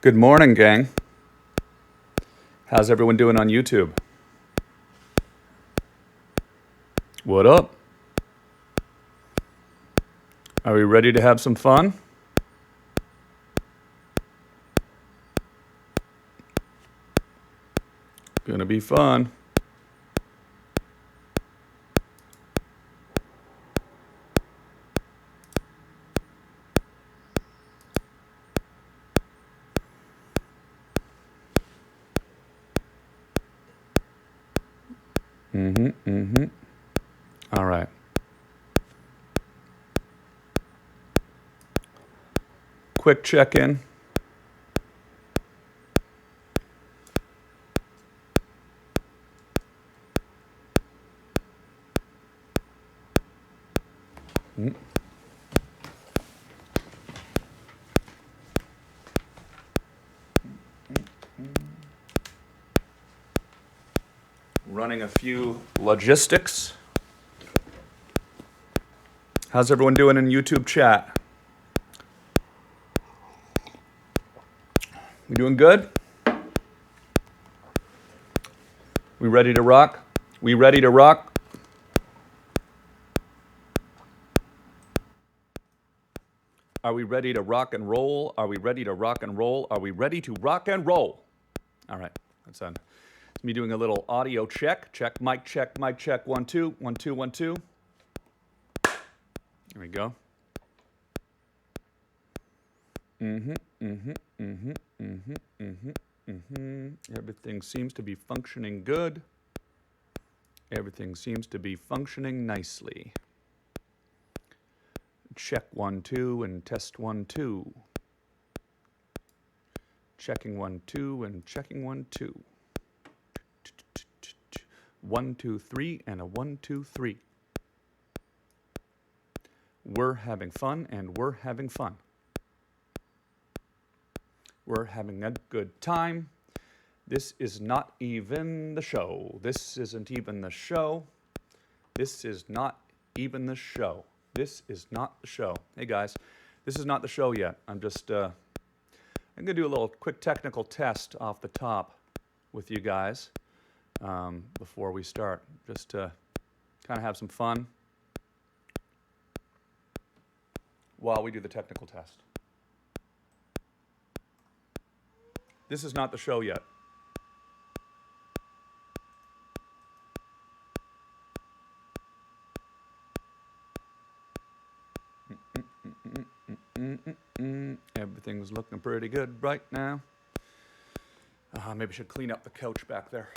Good morning, gang. How's everyone doing on YouTube? What up? Are we ready to have some fun? Gonna be fun. All right. Quick check-in. Running a few logistics. How's everyone doing in YouTube chat? We doing good? We ready to rock? We ready to rock? Are we ready to rock and roll? Are we ready to rock and roll? Are we ready to rock and roll? All right, that's done. It's me doing a little audio check. Check, mic check, mic check. 1, 2, 1, 2, 1, 2. There we go. Everything seems to be functioning good. Everything seems to be functioning nicely. Check 1, 2, and test 1, 2. Checking 1, 2, and checking 1, 2. 1, 2, 3, and a 1, 2, 3. We're having fun, and we're having fun. We're having a good time. This is not even the show. This isn't even the show. This is not even the show. This is not the show. Hey guys, this is not the show yet. I'm gonna do a little quick technical test off the top with you guys before we start, just to kind of have some fun while we do the technical test. This is not the show yet. Everything's looking pretty good right now. Maybe I should clean up the couch back there.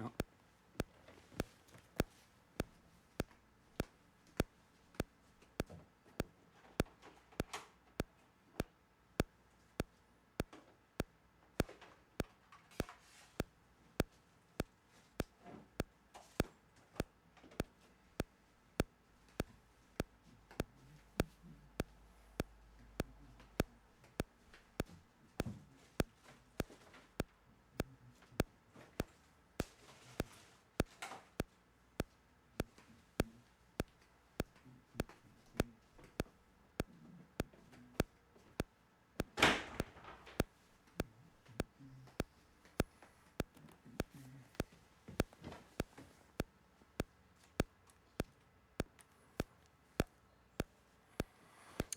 Oh.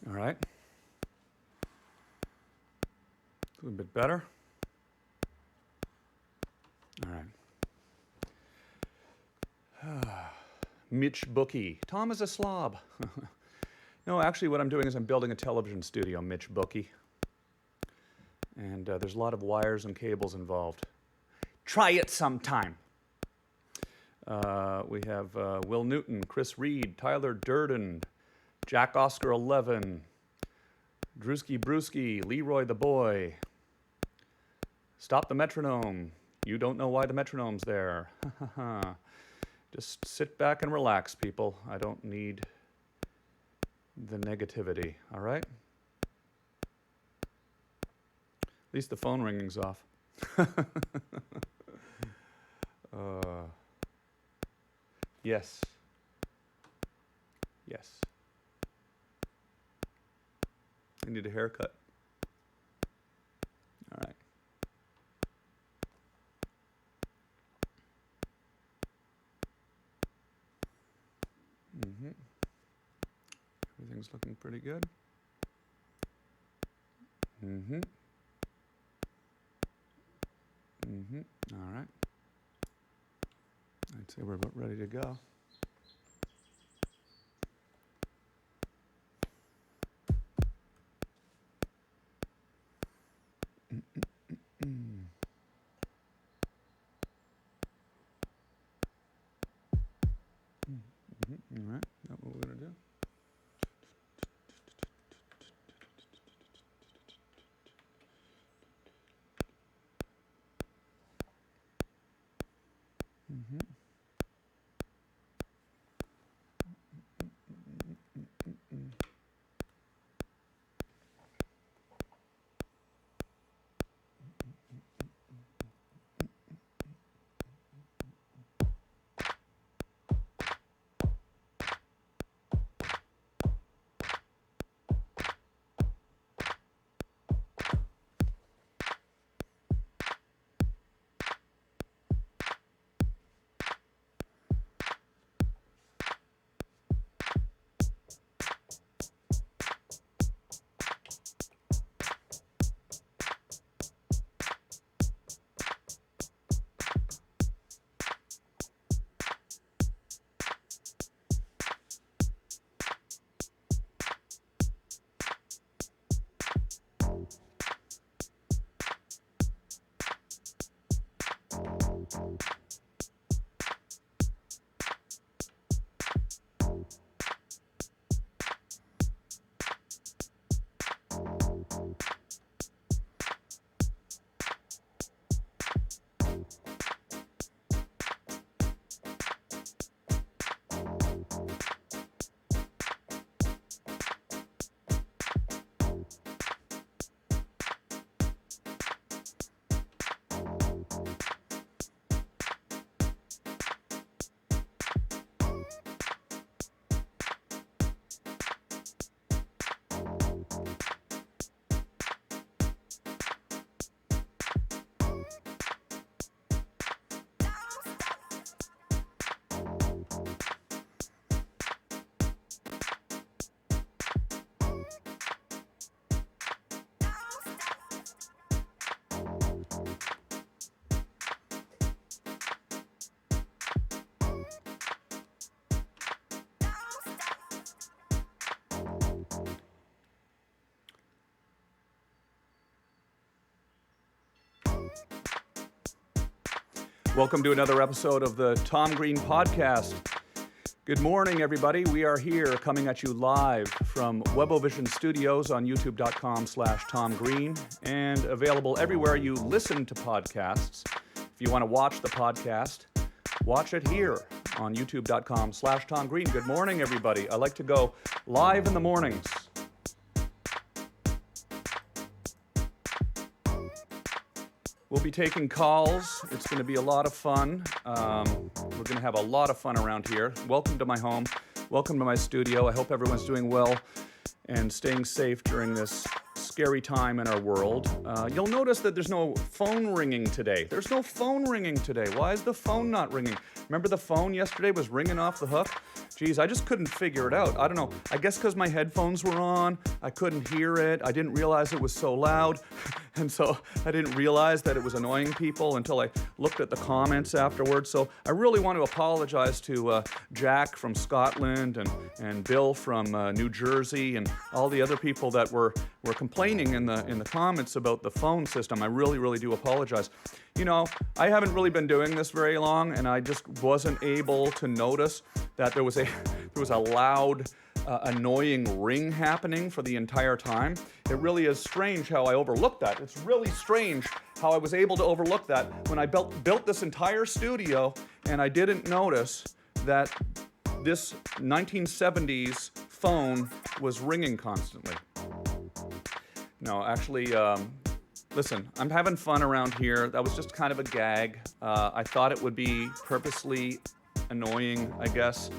All right. A little bit better. All right. Mitch Bookie. Tom is a slob. No, actually what I'm doing is I'm building a television studio, Mitch Bookie. And there's a lot of wires and cables involved. Try it sometime. We have Will Newton, Chris Reed, Tyler Durden, Jack Oscar 11, Drewski Brewski, Leroy the Boy. Stop the metronome. You don't know why the metronome's there. Just sit back and relax, people. I don't need the negativity, all right? At least the phone ringing's off. Yes. Yes. I need a haircut. All right. Everything's looking pretty good. All right. I'd say we're about ready to go. All right, that's what we're going to do. Welcome to another episode of the Tom Green Podcast. Good morning, everybody. We are here coming at you live from Webovision Studios on youtube.com/TomGreen and available everywhere you listen to podcasts. If you want to watch the podcast, watch it here on youtube.com/TomGreen. Good morning, everybody. I like to go live in the mornings. We'll be taking calls. It's going to be a lot of fun. We're going to have a lot of fun around here. Welcome to my home. Welcome to my studio. I hope everyone's doing well and staying safe during this scary time in our world. You'll notice that there's no phone ringing today. There's no phone ringing today. Why is the phone not ringing? Remember the phone yesterday was ringing off the hook? Geez, I just couldn't figure it out. I don't know. I guess because my headphones were on, I couldn't hear it. I didn't realize it was so loud. And so I didn't realize that it was annoying people until I looked at the comments afterwards. So I really want to apologize to Jack from Scotland and Bill from New Jersey and all the other people that were complaining in the comments about the phone system. I really, really do apologize. You know, I haven't really been doing this very long, and I just wasn't able to notice that there was a loud, annoying ring happening for the entire time. It really is strange how I overlooked that. It's really strange how I was able to overlook that when I built this entire studio, and I didn't notice that this 1970s phone was ringing constantly. No, actually, listen, I'm having fun around here. That was just kind of a gag. I thought it would be purposely annoying, I guess.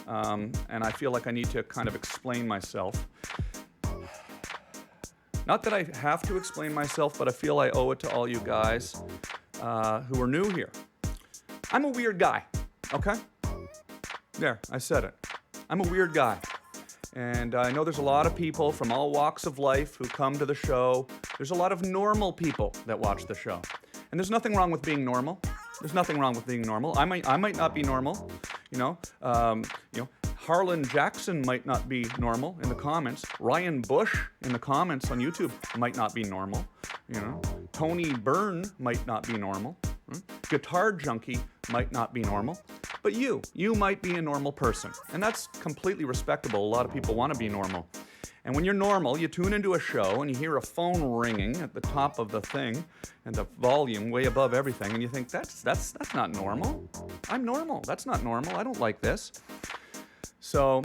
And I feel like I need to kind of explain myself. Not that I have to explain myself, but I feel I owe it to all you guys who are new here. I'm a weird guy, okay? There, I said it. I'm a weird guy. And I know there's a lot of people from all walks of life who come to the show. There's a lot of normal people that watch the show. And there's nothing wrong with being normal. There's nothing wrong with being normal. I might not be normal, you know. Harlan Jackson might not be normal in the comments. Ryan Bush in the comments on YouTube might not be normal, you know. Tony Byrne might not be normal. Guitar Junkie might not be normal. But you might be a normal person. And that's completely respectable. A lot of people want to be normal. And when you're normal, you tune into a show and you hear a phone ringing at the top of the thing and the volume way above everything, and you think, that's not normal. I'm normal. That's not normal. I don't like this. So,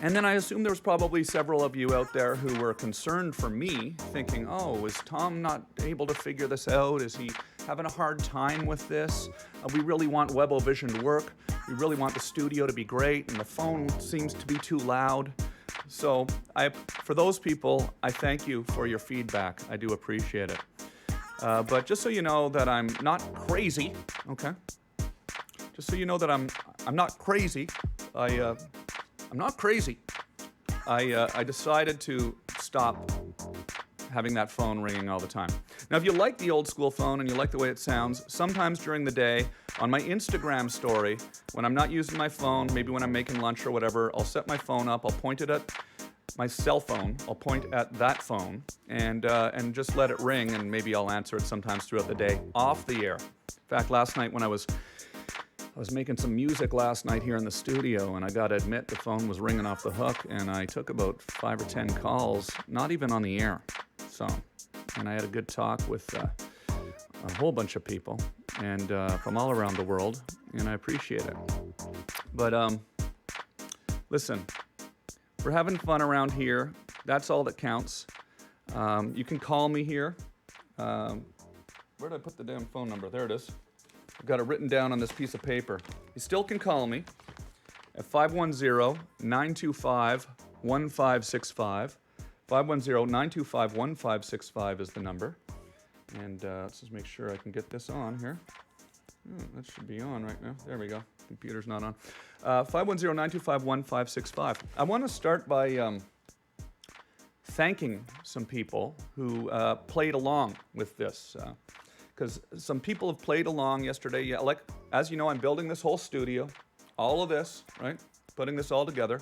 and then I assume there was probably several of you out there who were concerned for me, thinking, oh, is Tom not able to figure this out? Is he having a hard time with this? We really want Webovision to work. We really want the studio to be great, and the phone seems to be too loud. So for those people, I thank you for your feedback. I do appreciate it. But just so you know that I'm not crazy, okay? Just so you know that I'm not crazy. I'm not crazy. I decided to stop having that phone ringing all the time. Now, if you like the old school phone and you like the way it sounds, sometimes during the day on my Instagram story, when I'm not using my phone, maybe when I'm making lunch or whatever, I'll set my phone up, I'll point it at my cell phone, I'll point at that phone and just let it ring, and maybe I'll answer it sometimes throughout the day off the air. In fact, last night when I was making some music last night here in the studio, and I gotta admit the phone was ringing off the hook, and I took about 5 or 10 calls, not even on the air. So, and I had a good talk with a whole bunch of people, and from all around the world, and I appreciate it. But listen, we're having fun around here. That's all that counts. You can call me here. Where did I put the damn phone number? There it is. I've got it written down on this piece of paper. You still can call me at 510-925-1565. 510-925-1565 is the number. And let's just make sure I can get this on here. That should be on right now. There we go. Computer's not on. 510-925-1565. I want to start by thanking some people who played along with this. Because some people have played along yesterday. Yeah, like, as you know, I'm building this whole studio. All of this, right? Putting this all together.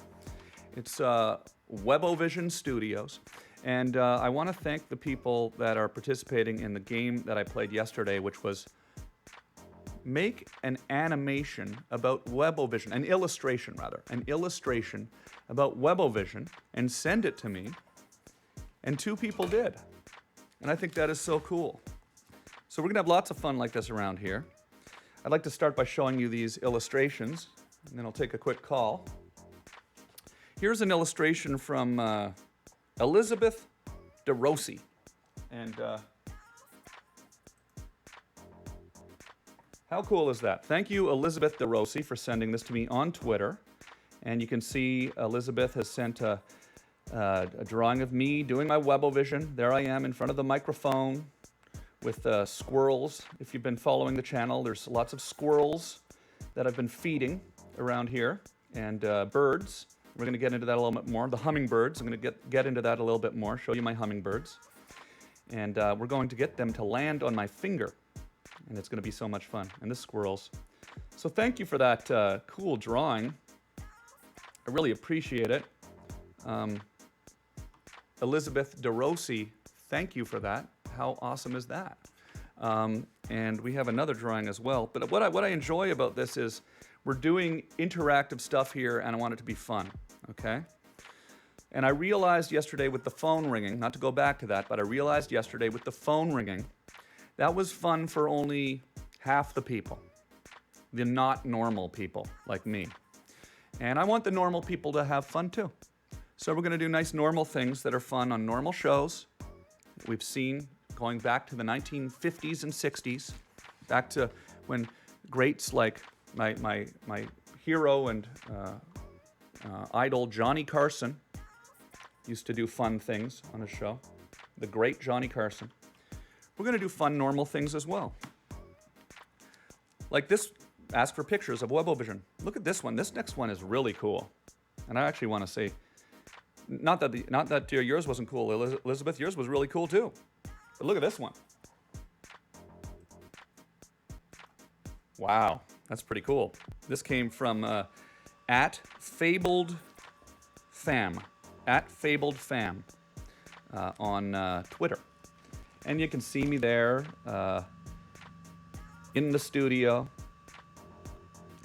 It's Webovision Studios. And I want to thank the people that are participating in the game that I played yesterday, which was make an animation about Webovision, an illustration about Webovision, and send it to me. And 2 people did. And I think that is so cool. So we're going to have lots of fun like this around here. I'd like to start by showing you these illustrations, and then I'll take a quick call. Here's an illustration from Elizabeth DeRossi. And how cool is that? Thank you, Elizabeth DeRossi, for sending this to me on Twitter. And you can see Elizabeth has sent a drawing of me doing my Webovision. There I am in front of the microphone with squirrels. If you've been following the channel, there's lots of squirrels that I've been feeding around here. And birds, we're going to get into that a little bit more. The hummingbirds, I'm going to get into that a little bit more, show you my hummingbirds. And we're going to get them to land on my finger. And it's going to be so much fun. And the squirrels. So thank you for that cool drawing. I really appreciate it. Elizabeth DeRossi, thank you for that. How awesome is that? And we have another drawing as well. But what I enjoy about this is we're doing interactive stuff here, and I want it to be fun, okay? And I realized yesterday with the phone ringing, not to go back to that, but I realized yesterday with the phone ringing, that was fun for only half the people, the not normal people like me. And I want the normal people to have fun too. So we're going to do nice normal things that are fun on normal shows we've seen going back to the 1950s and 60s, back to when greats like my hero and idol Johnny Carson used to do fun things on his show, the great Johnny Carson. We're going to do fun, normal things as well. Like this, ask for pictures of Webovision. Look at this one. This next one is really cool. And I actually want to say, not that yours wasn't cool, Elizabeth, yours was really cool too. But look at this one. Wow, that's pretty cool. This came from at Fabled Fam on Twitter. And you can see me there in the studio.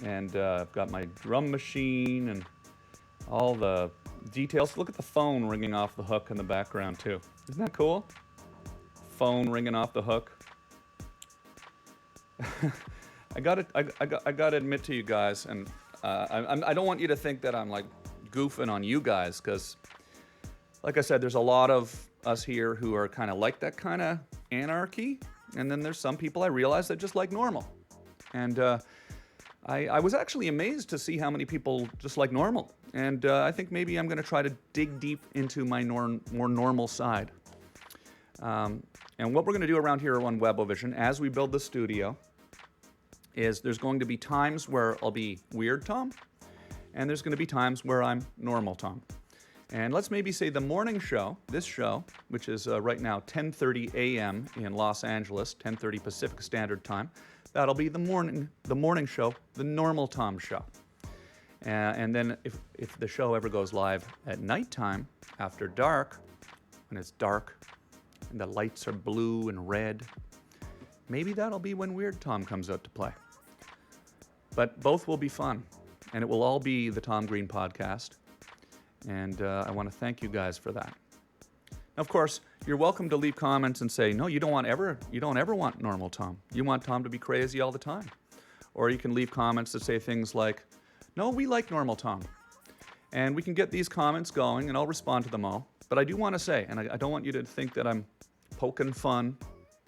And I've got my drum machine and all the details. Look at the phone ringing off the hook in the background too. Isn't that cool? Phone ringing off the hook. I gotta admit to you guys, and I don't want you to think that I'm like goofing on you guys, because like I said, there's a lot of us here who are kind of like that kind of anarchy, and then there's some people I realize that just like normal. And I was actually amazed to see how many people just like normal. And I think maybe I'm going to try to dig deep into my more normal side. And what we're going to do around here on Webovision, as we build the studio, is there's going to be times where I'll be Weird Tom, and there's going to be times where I'm Normal Tom. And let's maybe say the morning show, this show, which is right now 10:30 a.m. in Los Angeles, 10:30 Pacific Standard Time, that'll be the morning show, the Normal Tom show. And then if the show ever goes live at nighttime, after dark, when it's dark and the lights are blue and red, maybe that'll be when Weird Tom comes out to play. But both will be fun, and it will all be the Tom Green Podcast. And I want to thank you guys for that. Now, of course, you're welcome to leave comments and say, no, you don't ever want normal Tom. You want Tom to be crazy all the time. Or you can leave comments that say things like, no, we like normal Tom. And we can get these comments going, and I'll respond to them all. But I do want to say, and I don't want you to think that I'm poking fun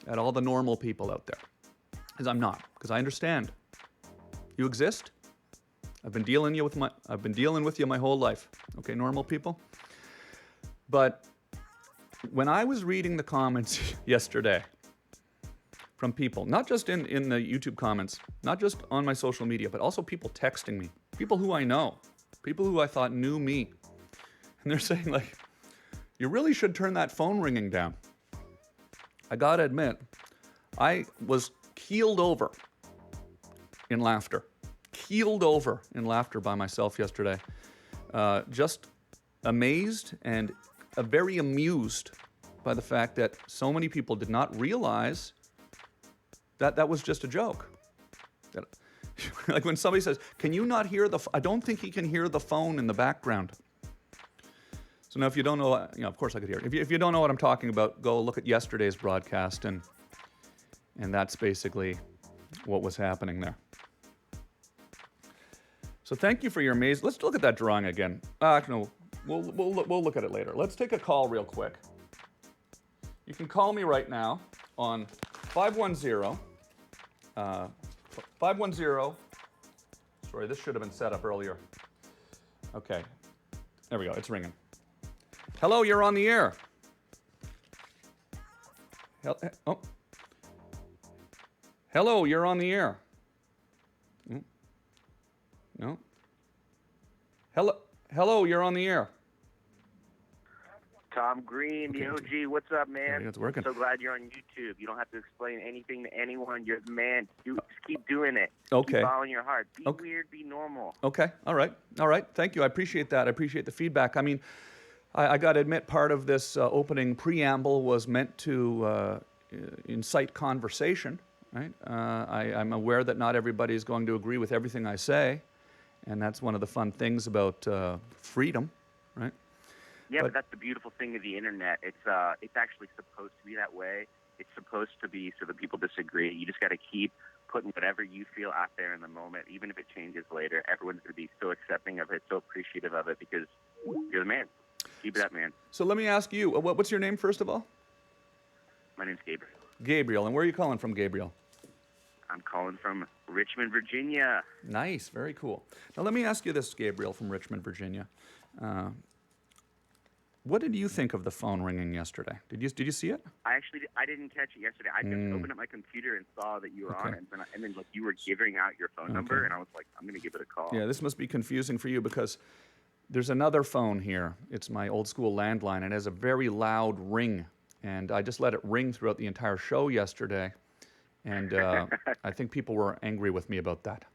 at all the normal people out there, because I'm not, because I understand. You exist. I've been dealing with you my whole life. Okay, normal people. But when I was reading the comments yesterday from people, not just in the YouTube comments, not just on my social media, but also people texting me, people who I know, people who I thought knew me, and they're saying like, you really should turn that phone ringing down. I gotta admit, I was keeled over in laughter by myself yesterday. Just amazed and very amused by the fact that so many people did not realize that that was just a joke. Like when somebody says, can you not hear I don't think he can hear the phone in the background. So now if you don't know, of course I could hear it. If you don't know what I'm talking about, go look at yesterday's broadcast, and that's basically what was happening there. So thank you for your amaze. Let's look at that drawing again. No, we'll look at it later. Let's take a call real quick. You can call me right now on 510. Sorry, this should have been set up earlier. Okay, there we go. It's ringing. Hello, you're on the air. Oh. Hello, you're on the air. No. Hello, you're on the air. Tom Green, the OG. What's up, man? Yeah, it's working. So glad you're on YouTube. You don't have to explain anything to anyone. You're the man. Just keep doing it. Okay. Keep following your heart. Be weird. Be normal. Okay. All right. Thank you. I appreciate that. I appreciate the feedback. I mean, I got to admit, part of this opening preamble was meant to incite conversation, right? I'm aware that not everybody is going to agree with everything I say, and that's one of the fun things about freedom, right? Yeah, but that's the beautiful thing of the internet. It's actually supposed to be that way. It's supposed to be so that people disagree. You just got to keep putting whatever you feel out there in the moment, even if it changes later. Everyone's going to be so accepting of it, so appreciative of it, because you're the man. Keep it up, man. So let me ask you, what's your name, first of all? My name's Gabriel. Gabriel. And where are you calling from, Gabriel? I'm calling from Richmond, Virginia. Nice. Very cool. Now let me ask you this, Gabriel from Richmond, Virginia. What did you think of the phone ringing yesterday? Did you see it? I didn't catch it yesterday. I just opened up my computer and saw that you were on it, and then like you were giving out your phone number, and I was like, I'm gonna give it a call. Yeah, this must be confusing for you because there's another phone here. It's my old school landline, and it has a very loud ring, and I just let it ring throughout the entire show yesterday, and I think people were angry with me about that.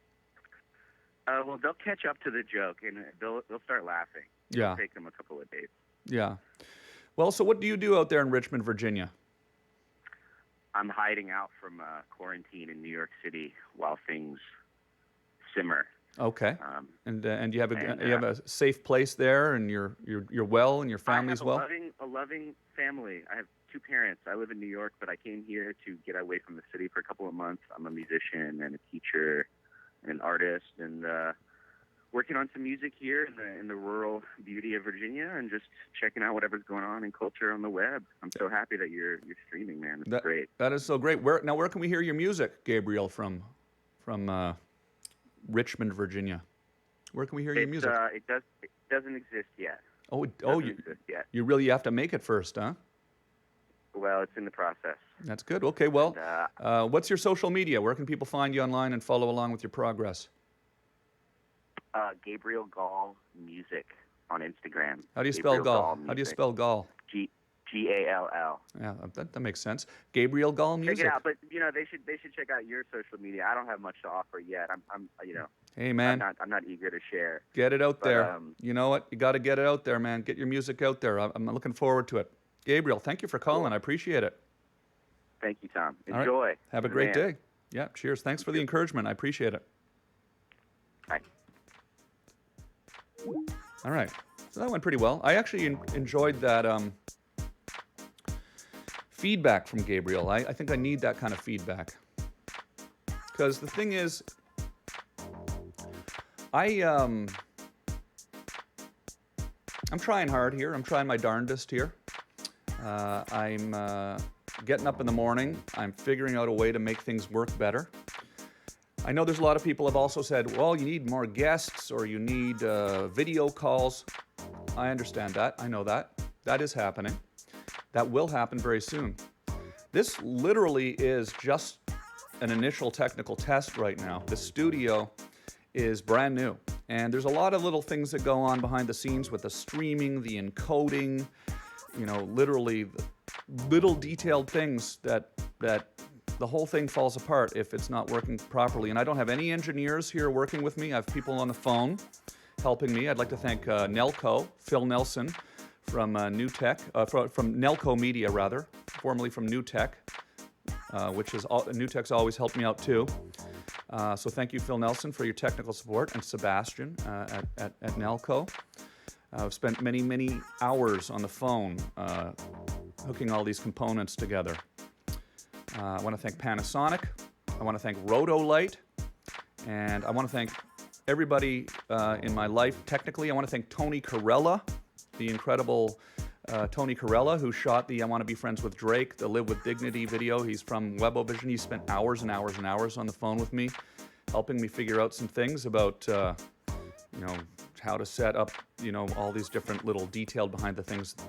Well, they'll catch up to the joke, and they'll start laughing. Yeah. It'll take them a couple of days. Yeah. Well, so what do you do out there in Richmond, Virginia? I'm hiding out from quarantine in New York City while things simmer. Okay. And you have a safe place there, and you're well, and your family's well? I have a loving family. I have two parents. I live in New York, but I came here to get away from the city for a couple of months. I'm a musician and a teacher and an artist, and working on some music here in the rural beauty of Virginia, and just checking out whatever's going on in culture on the web. I'm so happy that you're streaming, man. It's great. That is so great. Where can we hear your music, Gabriel, from Richmond, Virginia? Where can we hear your music? It doesn't exist yet. You really have to make it first, huh? Well, it's in the process. That's good. Okay, well, what's your social media? Where can people find you online and follow along with your progress? Gabriel Gall Music on Instagram. How do you spell Gall? How do you spell Gall? G-A-L-L. Yeah, that makes sense. Gabriel Gall Music. Check it out, but they should check out your social media. I don't have much to offer yet. I'm Hey man, I'm not eager to share. Get it out there. You know what? You got to get it out there, man. Get your music out there. I'm looking forward to it. Gabriel, thank you for calling. Cool. I appreciate it. Thank you, Tom. Enjoy. Right. Have a great day. Yeah, cheers. Thanks for the encouragement. I appreciate it. Bye. All right. So that went pretty well. I actually enjoyed that feedback from Gabriel. I think I need that kind of feedback. Because the thing is, I'm trying hard here. I'm trying my darndest here. I'm getting up in the morning. I'm figuring out a way to make things work better. I know there's a lot of people have also said, well, you need more guests or you need video calls. I understand that. I know that. That is happening. That will happen very soon. This literally is just an initial technical test right now. The studio is brand new. And there's a lot of little things that go on behind the scenes with the streaming, the encoding, literally little detailed things that the whole thing falls apart if it's not working properly. And I don't have any engineers here working with me. I have people on the phone helping me. I'd like to thank Nelco, Phil Nelson from New Tech, from Nelco Media rather, formerly from New Tech, which is New Tech's always helped me out too. So thank you, Phil Nelson, for your technical support, and Sebastian at Nelco. I've spent many hours on the phone hooking all these components together. I want to thank Panasonic. I want to thank Rotolite. And I want to thank everybody in my life technically. I want to thank Tony Corella, the incredible Tony Corella, who shot the I Want to Be Friends with Drake, the Live with Dignity video. He's from Webovision. He spent hours and hours and hours on the phone with me, helping me figure out some things about, how to set up, all these different little detailed behind the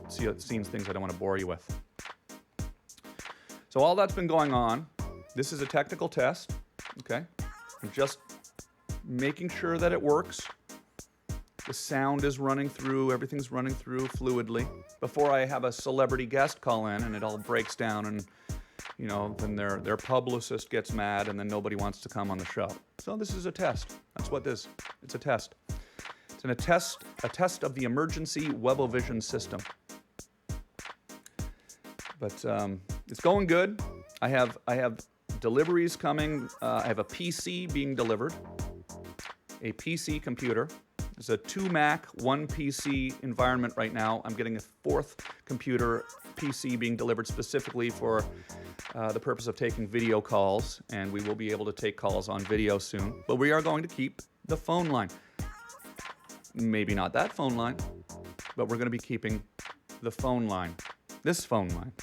scenes things I don't want to bore you with. So all that's been going on. This is a technical test, okay? I'm just making sure that it works. The sound is running through, everything's running through fluidly. Before I have a celebrity guest call in and it all breaks down and, you know, then their publicist gets mad and then nobody wants to come on the show. So this is a test. That's what this is. It's a test. It's a test of the emergency Webovision system. But it's going good. I have deliveries coming. I have a PC being delivered, a PC computer. It's a 2 Mac, 1 PC environment right now. I'm getting a 4th computer PC being delivered specifically for the purpose of taking video calls, and we will be able to take calls on video soon. But we are going to keep the phone line. Maybe not that phone line, but we're going to be keeping the phone line, this phone line.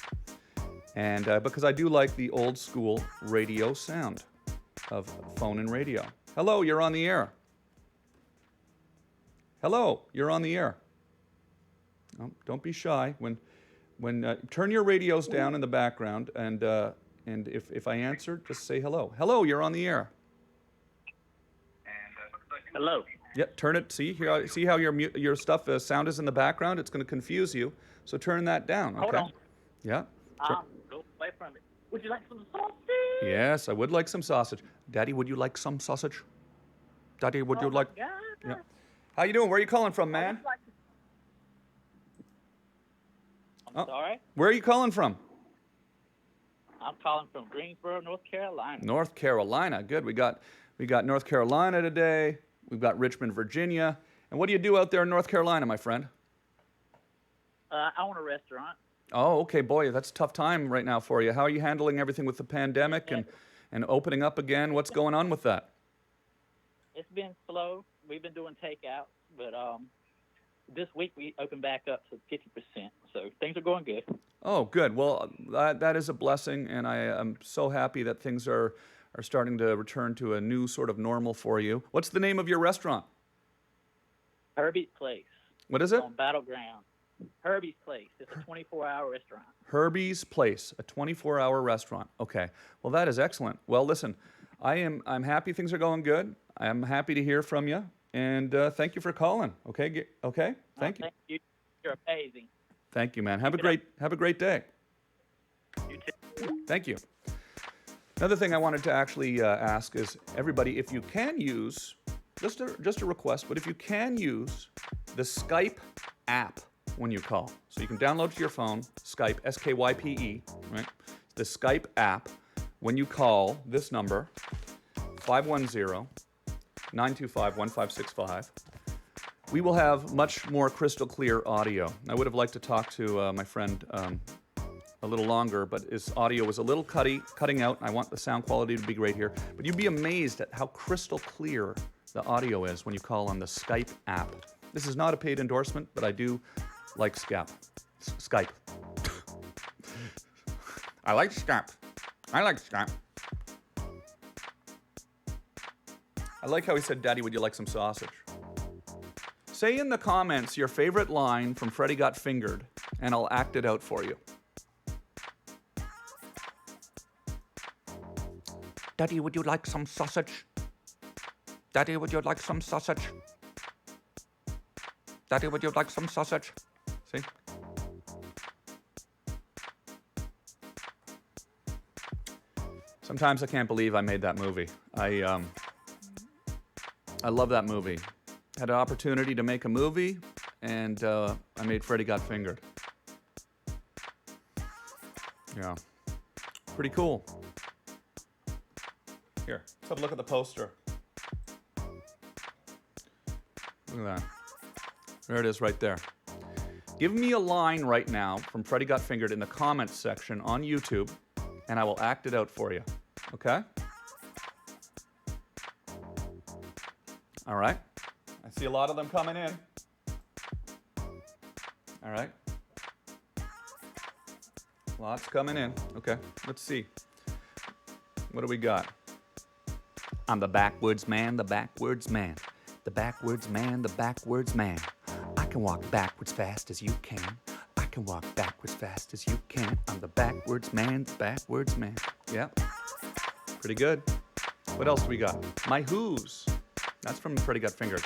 And because I do like the old school radio sound of phone and radio. Hello, you're on the air. Hello, you're on the air. Oh, don't be shy. Turn your radios down in the background, and if I answer, just say hello. Hello, you're on the air. Hello. Yep, turn it. See how your stuff sound is in the background. It's going to confuse you. So turn that down. Okay. Hold on. Yeah. Go away from it. Would you like some sausage? Yes, I would like some sausage. Daddy, would you like some sausage? Daddy, would you like? God. Yeah. How you doing? Where are you calling from, man? I'm sorry. Where are you calling from? I'm calling from Greensboro, North Carolina. North Carolina. Good. We got North Carolina today. We've got Richmond, Virginia. And what do you do out there in North Carolina, my friend? I own a restaurant. Oh, okay, boy, that's a tough time right now for you. How are you handling everything with the pandemic and opening up again? What's going on with that? It's been slow. We've been doing takeout, but this week we opened back up to 50%. So things are going good. Oh, good. Well, that is a blessing, and I am so happy that things are starting to return to a new sort of normal for you. What's the name of your restaurant? Herbie's Place. What is it? On Battleground. Herbie's Place. It's a 24-hour restaurant. Herbie's Place, a 24-hour restaurant. Okay. Well, that is excellent. Well, listen, I'm happy things are going good. I'm happy to hear from you, and thank you for calling. Okay. Okay. Thank you. Thank you. You're amazing. Thank you, man. Have a great day. You too. Thank you. Another thing I wanted to actually ask is everybody, if you can use, just a request, but if you can use the Skype app when you call. So you can download to your phone, Skype, S-K-Y-P-E, right? The Skype app when you call this number, 510-925-1565. We will have much more crystal clear audio. I would have liked to talk to my friend a little longer, but his audio was a little cutting out. I want the sound quality to be great here. But you'd be amazed at how crystal clear the audio is when you call on the Skype app. This is not a paid endorsement, but I do like Skype. I like Skype. I like Skype. I like how he said, Daddy, would you like some sausage? Say in the comments your favorite line from Freddy Got Fingered, and I'll act it out for you. Daddy, would you like some sausage? Daddy, would you like some sausage? Daddy, would you like some sausage? See? Sometimes I can't believe I made that movie. I love that movie. Had an opportunity to make a movie, and I made Freddy Got Fingered. Yeah. Pretty cool. Here, let's have a look at the poster. Look at that. There it is right there. Give me a line right now from Freddy Got Fingered in the comments section on YouTube, and I will act it out for you. Okay? All right. I see a lot of them coming in. All right. Lots coming in. Okay, let's see. What do we got? I'm the backwards man, the backwards man. The backwards man, the backwards man. I can walk backwards fast as you can. I can walk backwards fast as you can. I'm the backwards man, the backwards man. Yeah, pretty good. What else do we got? My Who's. That's from Freddy Got Fingered.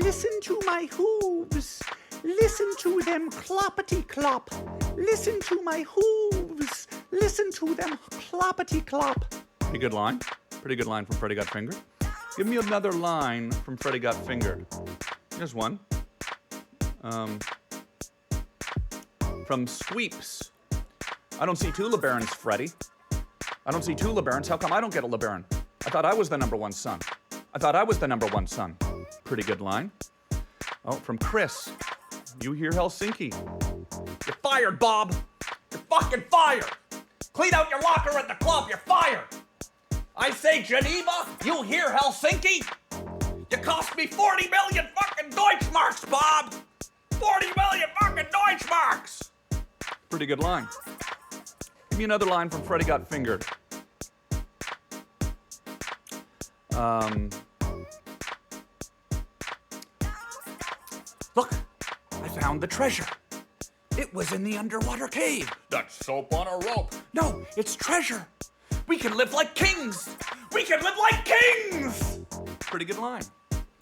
Listen to my hooves. Listen to them cloppity clop. Listen to my hooves. Listen to them cloppity clop. Pretty good line. Pretty good line from Freddy Got Fingered. Give me another line from Freddy Got Fingered. Here's one. From Sweeps. I don't see two LeBarons, Freddy. I don't see two LeBarons. How come I don't get a LeBaron? I thought I was the number one son. I thought I was the number one son. Pretty good line. Oh, from Chris. You hear Helsinki. You're fired, Bob. You're fucking fired. Clean out your locker at the club. You're fired. I say Geneva. You hear Helsinki. You cost me 40 million fucking Deutschmarks, Bob. 40 million fucking Deutschmarks. Pretty good line. Give me another line from Freddy Got Fingered. Look, I found the treasure. It was in the underwater cave. That's soap on a rope. No, it's treasure. We can live like kings. We can live like kings. Pretty good line.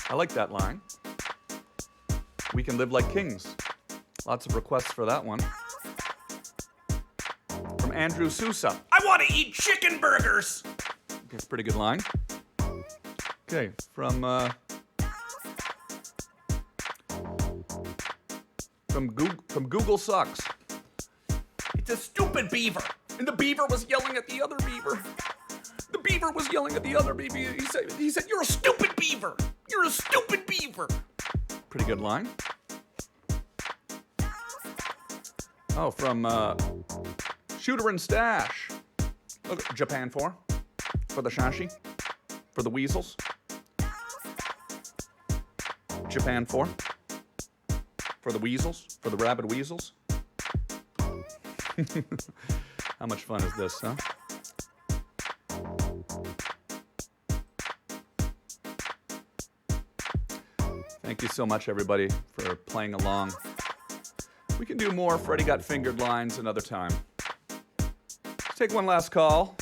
I like that line. We can live like kings. Lots of requests for that one. From Andrew Sousa. I want to eat chicken burgers. That's a pretty good line. Okay, from Google Sucks. It's a stupid beaver. And the beaver was yelling at the other beaver. The beaver was yelling at the other beaver. He said, you're a stupid beaver. You're a stupid beaver. Pretty good line. Oh, from Shooter and Stash. Look, Japan for the Shashi, for the Weasels. Japan for the Weasels, for the Rabid Weasels. How much fun is this, huh? Thank you so much, everybody, for playing along. We can do more Freddy Got Fingered lines another time. Let's take one last call.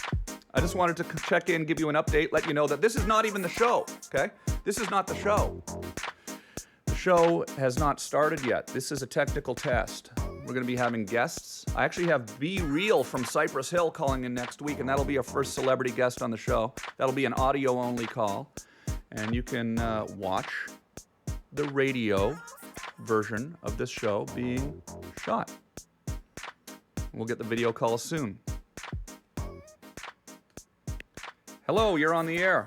I just wanted to check in, give you an update, let you know that this is not even the show, okay? This is not the show. The show has not started yet. This is a technical test. We're going to be having guests. I actually have Be Real from Cypress Hill calling in next week, and that'll be our first celebrity guest on the show. That'll be an audio-only call, and you can watch the radio version of this show being shot. We'll get the video call soon. Hello, you're on the air.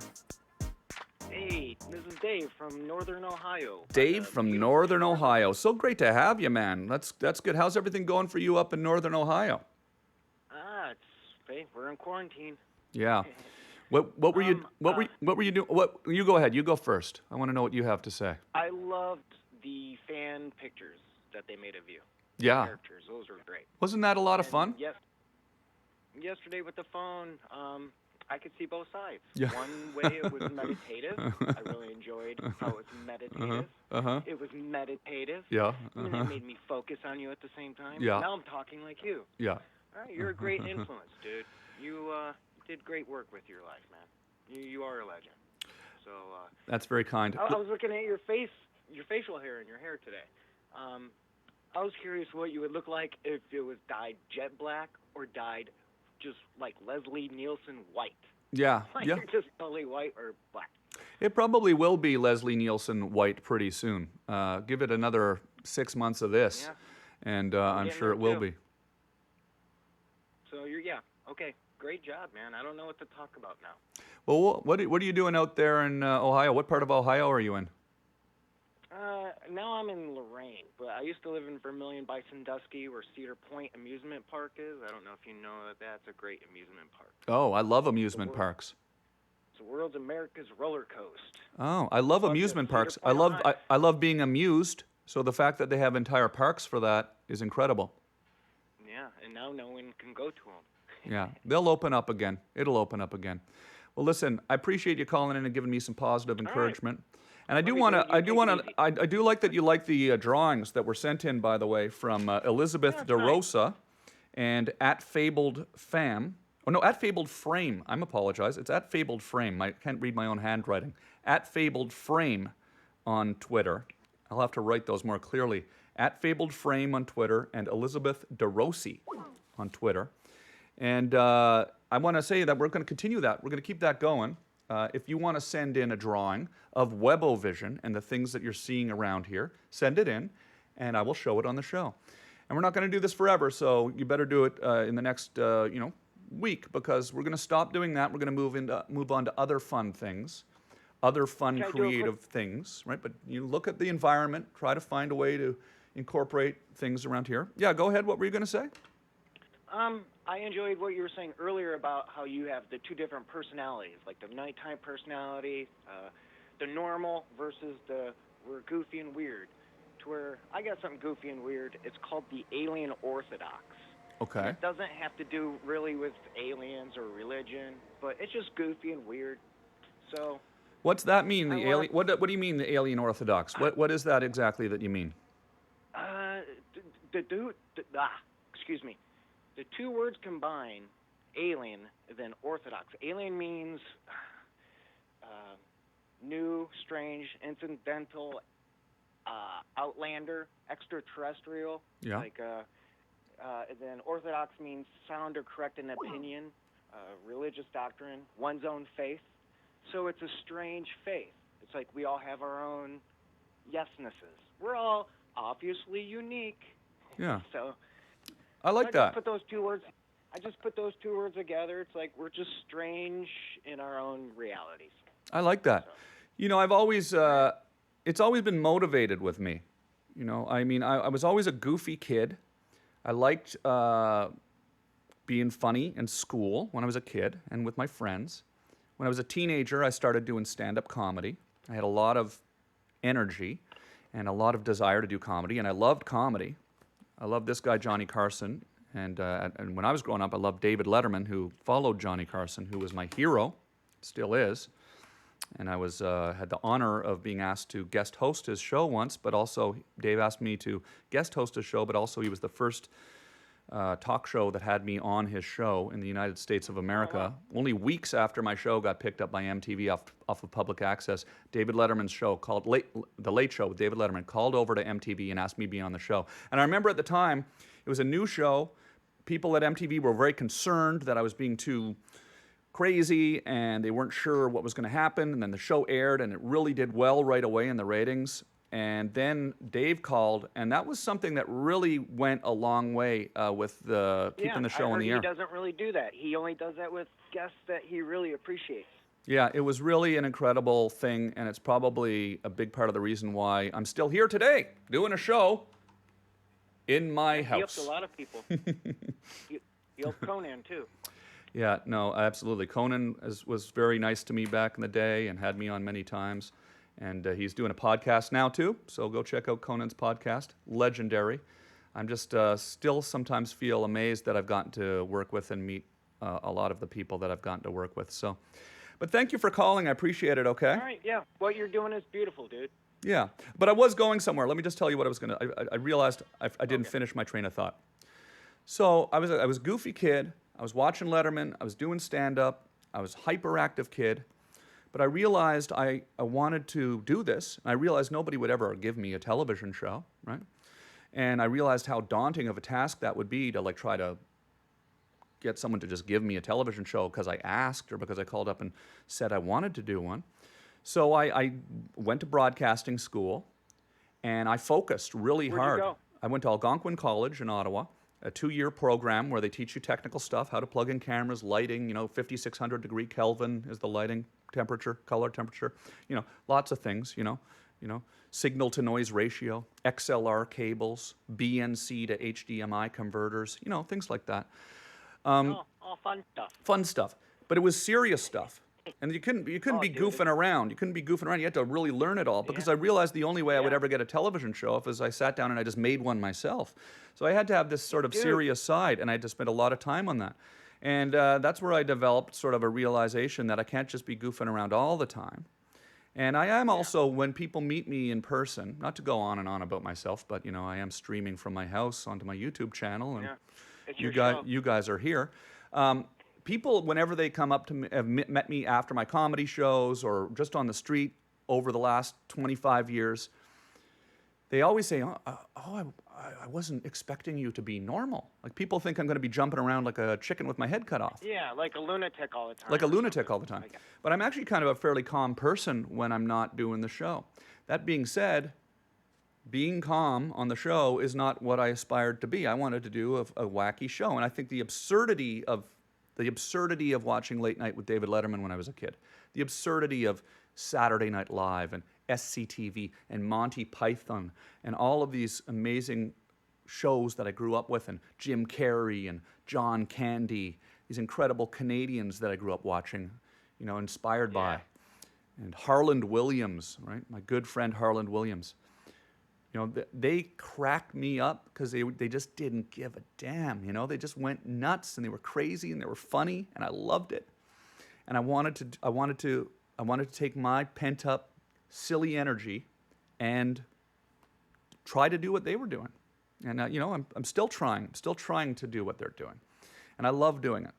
Hey, this is Dave from Northern Ohio. Dave from Northern Ohio. So great to have you, man. That's good. How's everything going for you up in Northern Ohio? Hey, we're in quarantine. Yeah. What were you doing? You go ahead. You go first. I want to know what you have to say. I loved the fan pictures that they made of you. Yeah. Characters, those were great. Wasn't that a lot of fun? Yes. Yesterday with the phone, I could see both sides. Yeah. One way it was meditative. I really enjoyed how it was meditative. It was meditative. Yeah. And then it made me focus on you at the same time. Yeah. Now I'm talking like you. Yeah. All right, you're a great influence, dude. You did great work with your life, man. You are a legend. So That's very kind. I was looking at your facial hair and your hair today. I was curious what you would look like if it was dyed jet black or dyed just like Leslie Nielsen white. Yeah. Like Yeah. you're just totally white or black. It probably will be Leslie Nielsen white pretty soon. Give it another 6 months of this, Yeah. and I'm getting sure it there, will too. be. So okay. Great job, man. I don't know what to talk about now. Well, what are you doing out there in Ohio? What part of Ohio are you in? Now I'm in Lorraine, but I used to live in Vermilion by Sandusky, where Cedar Point Amusement Park is. I don't know if you know that that's a great amusement park. Oh, I love amusement parks. It's the world's America's roller coaster. Oh, I love amusement parks. I love being amused. So the fact that they have entire parks for that is incredible. Yeah, and now no one can go to them. Yeah, they'll open up again. It'll open up again. Well, listen, I appreciate you calling in and giving me some positive encouragement. And I do like that you like the drawings that were sent in, by the way, from Elizabeth DeRosa and at Fabled Fam. Oh no, at Fabled Frame. I apologize. It's at Fabled Frame. I can't read my own handwriting. At Fabled Frame on Twitter. I'll have to write those more clearly. At Fabled Frame on Twitter and Elizabeth DeRossi on Twitter. And I want to say that we're going to continue that. We're going to keep that going. If you want to send in a drawing of Webovision and the things that you're seeing around here, send it in, and I will show it on the show. And we're not going to do this forever, so you better do it in the next week, because we're going to stop doing that. We're going to move on to other fun things, other fun creative things, right? But you look at the environment, try to find a way to incorporate things around here. Yeah, go ahead. What were you going to say? I enjoyed what you were saying earlier about how you have the two different personalities, like the nighttime personality, the normal versus the we're goofy and weird. To where I got something goofy and weird. It's called the alien orthodox. Okay. And it doesn't have to do really with aliens or religion, but it's just goofy and weird. So. What's that mean? The alien? What do you mean the alien orthodox? What is that exactly that you mean? Excuse me. The two words combine, alien, then orthodox. Alien means new, strange, incidental, outlander, extraterrestrial. Yeah. Like, then orthodox means sound or correct in opinion, religious doctrine, one's own faith. So it's a strange faith. It's like we all have our own yesnesses. We're all obviously unique. Yeah. So I like that. I just put those two words together. It's like we're just strange in our own realities. I like that. So. I've always, it's always been motivated with me. I was always a goofy kid. I liked being funny in school when I was a kid and with my friends. When I was a teenager, I started doing stand-up comedy. I had a lot of energy and a lot of desire to do comedy, and I loved comedy. I loved this guy, Johnny Carson, and when I was growing up, I loved David Letterman, who followed Johnny Carson, who was my hero, still is. And I had the honor of being asked to guest host his show once, but also Dave asked me to guest host his show, but also he was the first talk show that had me on his show in the United States of America. Only weeks after my show got picked up by MTV off of public access, David Letterman's show called The Late Show with David Letterman called over to MTV and asked me to be on the show. And I remember at the time, it was a new show. People at MTV were very concerned that I was being too crazy and they weren't sure what was going to happen. And then the show aired and it really did well right away in the ratings. And then Dave called, and that was something that really went a long way with keeping the show on the air. He doesn't really do that. He only does that with guests that he really appreciates. Yeah, it was really an incredible thing, and it's probably a big part of the reason why I'm still here today doing a show in my house. He helped a lot of people. He helped Conan, too. Yeah, no, absolutely. Conan was very nice to me back in the day and had me on many times. And he's doing a podcast now, too. So go check out Conan's podcast. Legendary. I'm just still sometimes feel amazed that I've gotten to work with and meet a lot of the people that I've gotten to work with. So, but thank you for calling. I appreciate it, okay? All right, yeah. What you're doing is beautiful, dude. Yeah. But I was going somewhere. Let me just tell you what I was going to... I realized I didn't finish my train of thought. So I was a goofy kid. I was watching Letterman. I was doing stand-up. I was a hyperactive kid. But I realized I wanted to do this. I realized nobody would ever give me a television show, right? And I realized how daunting of a task that would be to try to get someone to just give me a television show because I asked or because I called up and said I wanted to do one. So I went to broadcasting school and I focused really hard. Where'd you go? I went to Algonquin College in Ottawa, a 2-year program where they teach you technical stuff, how to plug in cameras, lighting, 5,600 degree Kelvin is the lighting temperature, color temperature, lots of things, signal to noise ratio, XLR cables, BNC to HDMI converters, things like that. All fun stuff. Fun stuff. But it was serious stuff. And you couldn't be goofing around. You couldn't be goofing around. You had to really learn it all because I realized the only way I would ever get a television show is I sat down and I just made one myself. So I had to have this sort of serious side, and I had to spend a lot of time on that. And that's where I developed sort of a realization that I can't just be goofing around all the time. And I am also, when people meet me in person, not to go on and on about myself, but I am streaming from my house onto my YouTube channel, and you guys are here. People, whenever they come up to me, have met me after my comedy shows or just on the street, over the last 25 years, they always say, I wasn't expecting you to be normal. Like, people think I'm going to be jumping around like a chicken with my head cut off. Yeah, like a lunatic all the time. Like a lunatic all the time. Okay. But I'm actually kind of a fairly calm person when I'm not doing the show. That being said, being calm on the show is not what I aspired to be. I wanted to do a wacky show, and I think the absurdity of watching Late Night with David Letterman when I was a kid, the absurdity of Saturday Night Live and SCTV and Monty Python and all of these amazing shows that I grew up with, and Jim Carrey and John Candy, these incredible Canadians that I grew up watching, inspired by. And Harland Williams, right? My good friend Harland Williams. They cracked me up because they just didn't give a damn. They just went nuts, and they were crazy, and they were funny, and I loved it. And I wanted to take my pent up, silly energy and try to do what they were doing. And I'm still trying to do what they're doing, and I love doing it.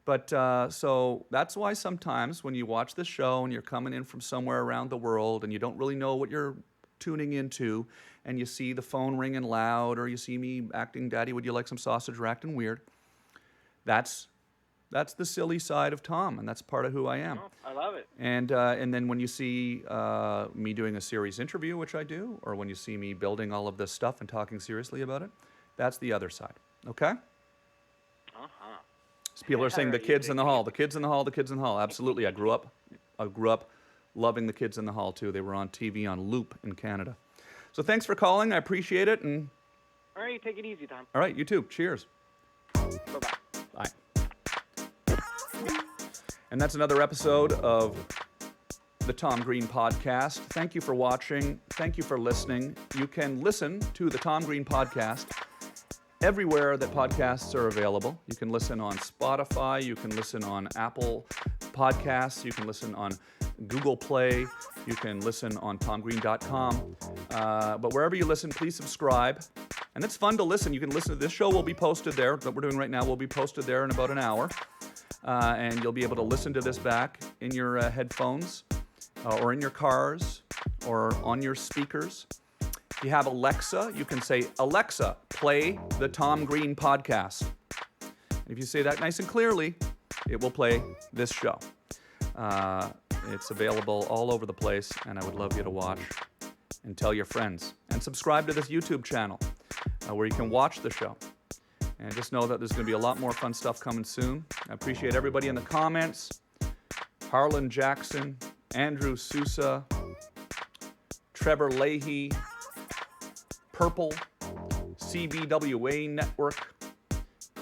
But so that's why sometimes when you watch the show and you're coming in from somewhere around the world and you don't really know what you're tuning into, and you see the phone ringing loud, or you see me acting, "Daddy, would you like some sausage?" or acting weird, that's the silly side of Tom, and that's part of who I am. Oh, I love it. And then when you see me doing a series interview, which I do, or when you see me building all of this stuff and talking seriously about it, that's the other side. Okay? Uh-huh. So people are saying the kids in the hall, the kids in the hall, the kids in the hall. Absolutely. I grew up loving the kids in the hall too. They were on TV on loop in Canada. So thanks for calling. I appreciate it. And All right, take it easy, Tom. all right, you too. Cheers. Bye-bye. Bye. And that's another episode of the Tom Green Podcast. Thank you for watching. Thank you for listening. You can listen to the Tom Green Podcast everywhere that podcasts are available. You can listen on Spotify. You can listen on Apple Podcasts. You can listen on Google Play. You can listen on tomgreen.com. But wherever you listen, please subscribe. And it's fun to listen. You can listen to this show. Will be posted there. That we're doing right now will be posted there in about an hour. And you'll be able to listen to this back in your headphones or in your cars or on your speakers. If you have Alexa, you can say, "Alexa, play the Tom Green Podcast." And if you say that nice and clearly, it will play this show. It's available all over the place, and I would love you to watch and tell your friends. And subscribe to this YouTube channel where you can watch the show. And just know that there's going to be a lot more fun stuff coming soon. I appreciate everybody in the comments. Harlan Jackson, Andrew Sousa, Trevor Leahy, Purple, CBWA Network,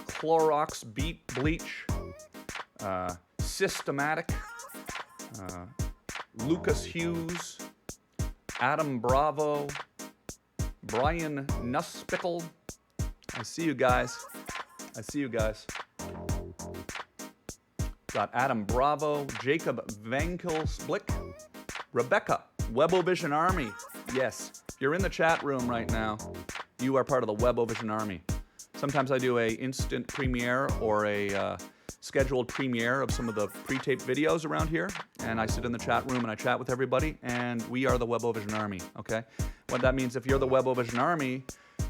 Clorox Beat Bleach, Systematic, Lucas Hughes, Adam Bravo, Brian Nuspickle. I see you guys. Got Adam Bravo, Jacob Vankelsblick, Rebecca, Webovision Army. Yes, if you're in the chat room right now, you are part of the Webovision Army. Sometimes I do a instant premiere or a scheduled premiere of some of the pre-taped videos around here, and I sit in the chat room and I chat with everybody, and we are the Webovision Army, okay? What that means, if you're the Webovision Army,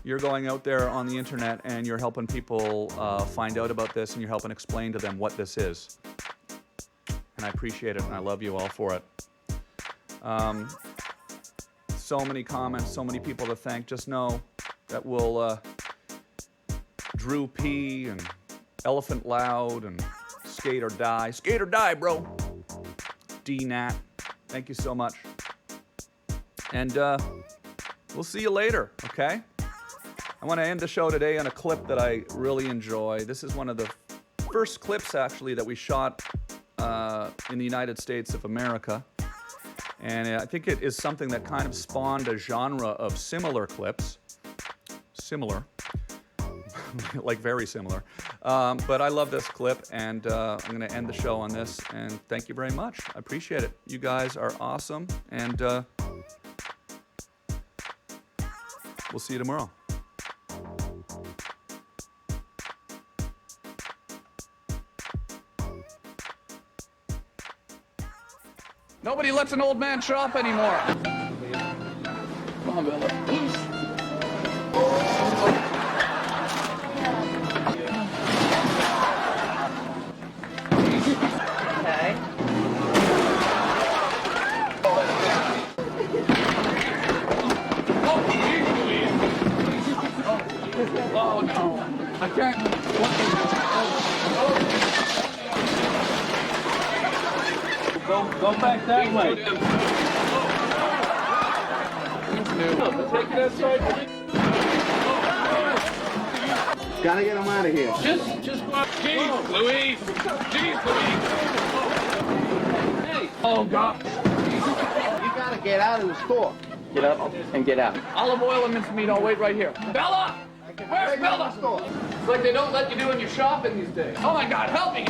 you're going out there on the internet and you're helping people find out about this, and you're helping explain to them what this is. And I appreciate it, and I love you all for it. So many comments, so many people to thank. Just know that we'll Drew P. and Elephant Loud and Skate or Die. Skate or Die, bro. D-Nat. Thank you so much. And we'll see you later, okay? I want to end the show today on a clip that I really enjoy. This is one of the first clips, actually, that we shot in the United States of America. And I think it is something that kind of spawned a genre of similar clips. Similar. Like very similar. But I love this clip, and I'm going to end the show on this. And thank you very much. I appreciate it. You guys are awesome. And we'll see you tomorrow. Nobody lets an old man shop anymore. Come on, Bella. Okay. Oh no, I can't. Go back that way. Take it outside. Gotta get him out of here. Just go up. Jeez, Louise. Jeez, Louise. Hey. Oh, God. You gotta get out of the store. Get up and get out. Olive oil and mincemeat, I'll wait right here. Bella! Where's Bella? It's like they don't let you do when you're shopping these days. Oh my God, help me!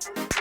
Stop.